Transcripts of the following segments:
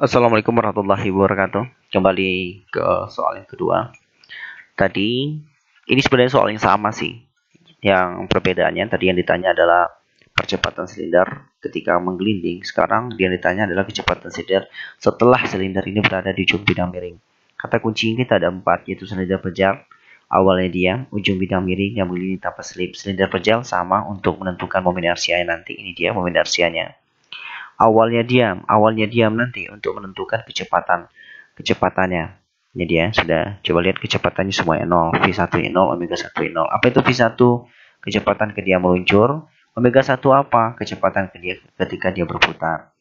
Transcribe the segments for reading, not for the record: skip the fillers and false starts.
Assalamualaikum warahmatullahi wabarakatuh. Kembali ke soal yang kedua. Tadi ini sebenarnya soal yang sama sih. Yang perbedaannya tadi yang ditanya adalah percepatan silinder ketika menggelinding. Sekarang yang ditanya adalah kecepatan silinder setelah silinder ini berada di ujung bidang miring. Kata kunci kita ada 4, yaitu silinder pejal. Awalnya diam, ujung bidang miring yang menggelinding tanpa selip. Silinder pejal sama untuk menentukan momen inersianya nanti. Ini dia momen inersianya. Awalnya diam nanti untuk menentukan kecepatannya. Jadi ya, sudah coba lihat kecepatannya semuanya 0, V1 0, omega 1 0. Apa itu V1? Kecepatan ketika meluncur. Omega 1 apa? Kecepatan ketika dia berputar.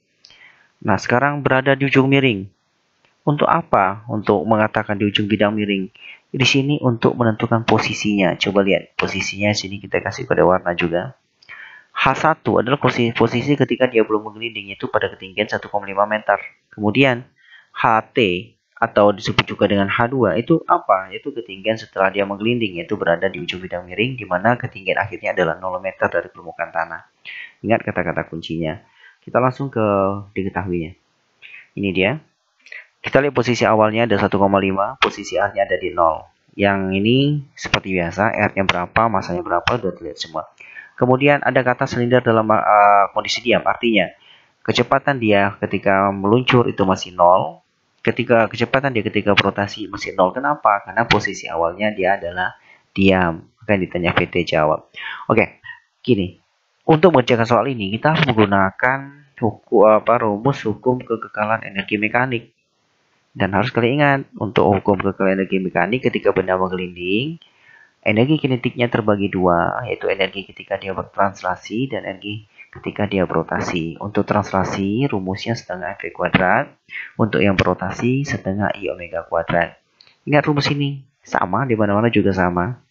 Nah, sekarang berada di ujung miring. Untuk apa? Untuk mengatakan di ujung bidang miring. Di sini untuk menentukan posisinya. Coba lihat posisinya sini kita kasih pada warna juga. H1 adalah posisi ketika dia belum menggelinding, yaitu pada ketinggian 1,5 meter. Kemudian HT atau disebut juga dengan H2 itu apa? Yaitu ketinggian setelah dia menggelinding, yaitu berada di ujung bidang miring, di mana ketinggian akhirnya adalah 0 meter dari permukaan tanah. Ingat kata-kata kuncinya. Kita langsung ke diketahuinya. Ini dia. Kita lihat posisi awalnya ada 1,5, posisi akhirnya ada di 0. Yang ini seperti biasa, R-nya berapa, masanya berapa, sudah terlihat semua. Kemudian ada kata silinder dalam kondisi diam, artinya kecepatan dia ketika meluncur itu masih 0. Kecepatan dia ketika berotasi masih 0. Kenapa? Karena posisi awalnya dia adalah diam. Maka ditanya VT jawab. Oke, gini. Untuk mengerjakan soal ini kita harus menggunakan rumus hukum kekekalan energi mekanik. Dan harus kalian ingat, untuk hukum kekekalan energi mekanik ketika benda menggelinding, energi kinetiknya terbagi dua, yaitu energi ketika dia bertranslasi dan energi ketika dia berotasi. Untuk translasi, rumusnya setengah mv kuadrat. Untuk yang berotasi, setengah I omega kuadrat. Ingat rumus ini, sama, di mana-mana juga sama.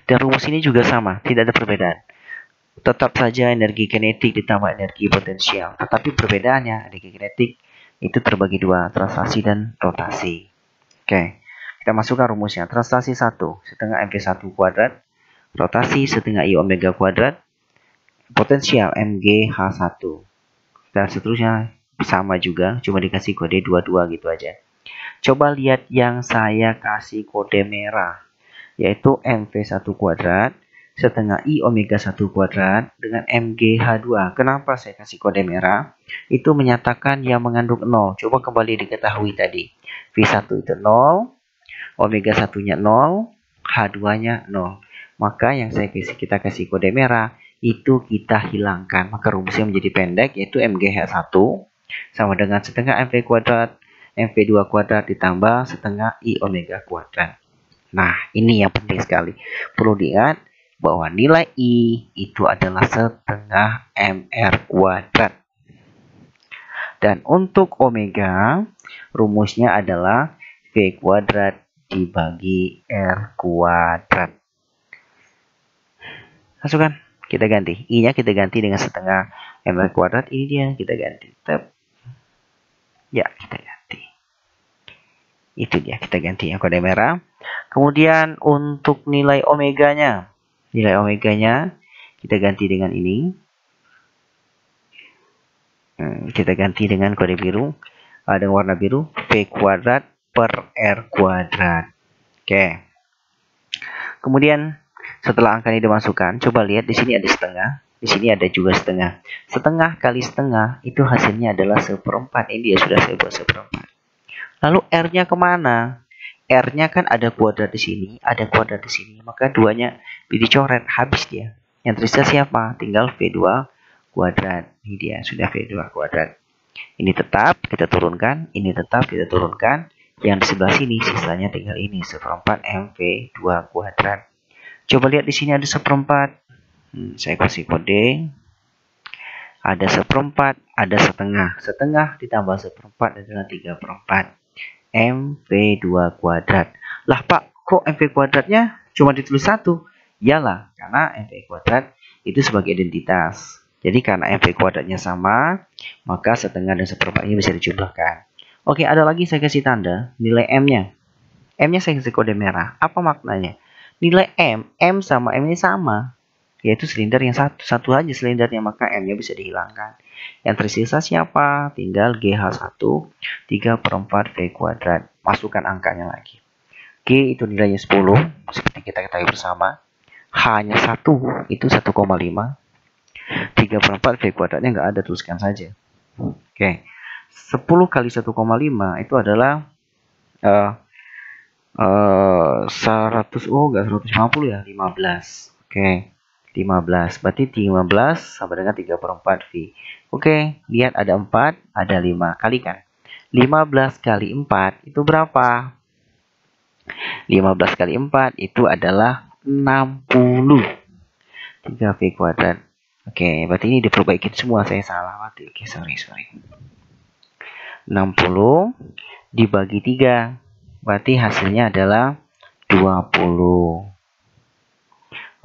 Dan rumus ini juga sama, tidak ada perbedaan. Tetap saja energi kinetik ditambah energi potensial. Tetapi perbedaannya, energi kinetik itu terbagi dua, translasi dan rotasi. Oke. Kita masukkan rumusnya. Translasi 1 setengah mv1 kuadrat. Rotasi setengah I omega kuadrat. Potensial mgh1. Dan seterusnya sama juga. Cuma dikasih kode 22 gitu aja. Coba lihat yang saya kasih kode merah. Yaitu mv1 kuadrat setengah I omega 1 kuadrat dengan mgh2. Kenapa saya kasih kode merah? Itu menyatakan yang mengandung 0. Coba kembali diketahui tadi. V1 itu 0. Omega 1-nya 0, H2-nya 0. Maka yang kita kasih kode merah, itu kita hilangkan. Maka rumusnya menjadi pendek, yaitu MGH1 sama dengan setengah MV kuadrat, MV2 kuadrat ditambah setengah I omega kuadrat. Nah, ini yang penting sekali. Perlu diingat bahwa nilai I itu adalah setengah MR kuadrat. Dan untuk omega, rumusnya adalah V kuadrat dibagi R kuadrat. Masukkan, kita ganti. I-nya kita ganti dengan setengah MR kuadrat. Ini dia, kita ganti. Ya, kita ganti. Itu dia, kita ganti yang kode merah. Kemudian untuk nilai omeganya. Nilai omeganya kita ganti dengan ini. Kita ganti dengan kode biru. Dengan warna biru. V kuadrat per R kuadrat. Oke. Kemudian setelah angka ini dimasukkan, coba lihat di sini ada setengah, di sini ada juga setengah. Setengah kali setengah itu hasilnya adalah 1/4. Ini dia sudah saya buat 1/4. Lalu R-nya kemana? R-nya kan ada kuadrat di sini, ada kuadrat di sini. Maka duanya dicoret, habis dia. Yang tersisa siapa? Tinggal V2 kuadrat. Ini dia, sudah V2 kuadrat. Ini tetap kita turunkan, ini tetap kita turunkan. Yang di sebelah sini sisanya tinggal ini 1/4 MV2 kuadrat. Coba lihat di sini ada 1/4. Saya kasih kode. Ada 1/4, ada setengah. Setengah ditambah 1/4 adalah 3/4 MV2 kuadrat. Lah Pak, kok MV kuadratnya cuma ditulis 1? Iyalah, karena MV kuadrat itu sebagai identitas. Jadi karena MV kuadratnya sama, maka setengah dan 1/4-nya bisa dijumlahkan. Oke, ada lagi saya kasih tanda nilai M-nya. M-nya saya kasih kode merah. Apa maknanya? Nilai M sama M ini sama. yaitu silinder yang satu aja silindernya, maka M-nya bisa dihilangkan. Yang tersisa siapa? Tinggal GH1 3/4 V kuadrat. Masukkan angkanya lagi. G itu nilainya 10, seperti kita ketahui bersama. H-nya 1, itu 1,5. 3/4 V kuadratnya nggak ada, tuliskan saja. Oke. 10 kali 1,5 itu adalah 100, enggak 150 ya, 15. Oke. 15. Berarti 15 sama dengan 3/4 V. Oke, lihat ada 4, ada 5. Kalikan. 15 kali 4 itu berapa? 15 kali 4 itu adalah 60. 3 V kuadrat. Oke, berarti ini diperbaiki semua, saya salah. Oke, sorry. 60 dibagi 3. Berarti hasilnya adalah 20.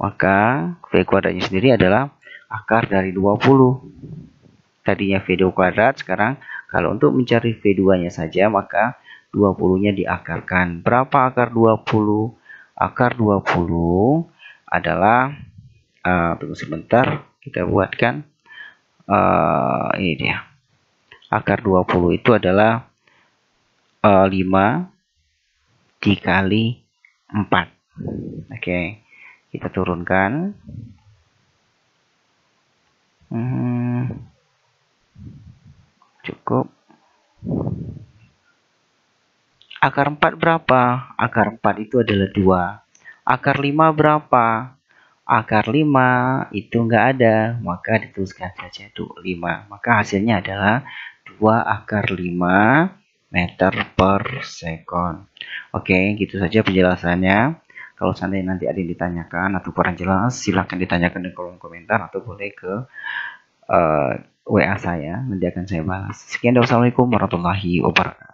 Maka V kuadratnya sendiri adalah akar dari 20. Tadinya V2 kuadrat, sekarang kalau untuk mencari V2-nya saja, maka 20-nya diakarkan. Berapa akar 20? Akar 20 adalah, tunggu sebentar, kita buatkan. Ini dia. Akar 20 itu adalah 5 dikali 4. Oke. Kita turunkan. Cukup. Akar 4 berapa? Akar 4 itu adalah 2. Akar 5 berapa? Akar 5 itu enggak ada, maka dituliskan saja itu 5. Maka hasilnya adalah 2 akar 5 meter per sekon. Oke, gitu saja penjelasannya. Kalau seandainya nanti ada yang ditanyakan atau kurang jelas, silahkan ditanyakan di kolom komentar atau boleh ke WA saya, nanti akan saya balas. Sekian, wassalamualaikum warahmatullahi wabarakatuh.